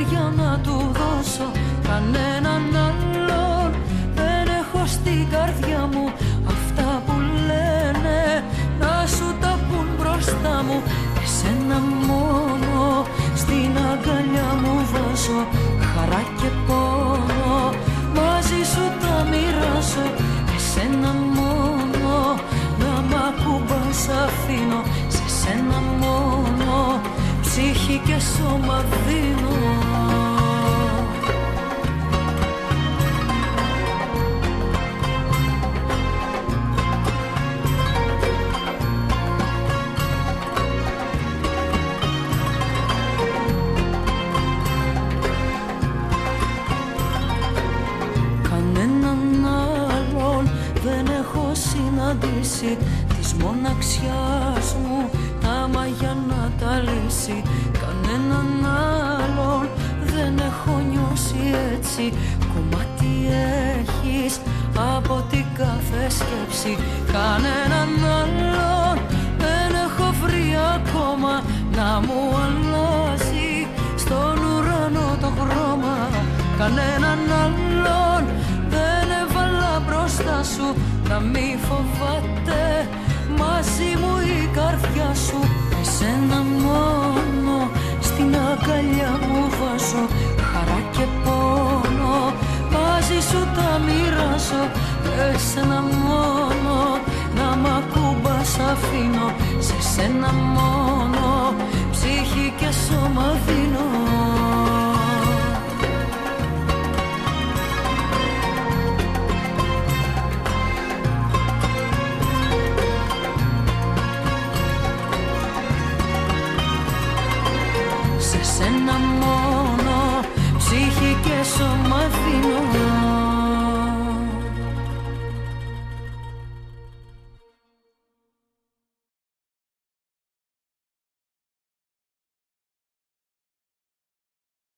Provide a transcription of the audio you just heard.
καρδιά να του δώσω κανέναν άλλον. Δεν έχω στην καρδιά μου αυτά που λένε να σου τα πουν μπροστά μου. Εσένα μόνο στην αγκαλιά μου βάζω χαρά και πόνο. Μαζί σου τα μοιράζω, εσένα μόνο να μ' ακουμπάς αφήνω. Σε σένα μόνο ψυχή και σώμα δίνω. Συναντήσει της μοναξιάς μου τα μαγιά να τα λύσει. Κανέναν άλλον δεν έχω νιώσει έτσι. Κομμάτι έχεις από την κάθε σκέψη. Κανέναν άλλον δεν έχω βρει ακόμα να μου αλλάζει στον ουρανό το χρώμα. Κανέναν άλλον δεν έβαλα μπροστά σου. Να μη φοβάται μαζί μου η καρδιά σου. Εσένα μόνο στην αγκαλιά μου βάζω χαρά και πόνο. Μαζί σου τα μοιράζω, εσένα μόνο να μ' ακουμπάς αφήνω. Σε σένα μόνο ψυχή και σώμα δίνω. Σε σένα μόνο ψυχή και σώμα δίνω.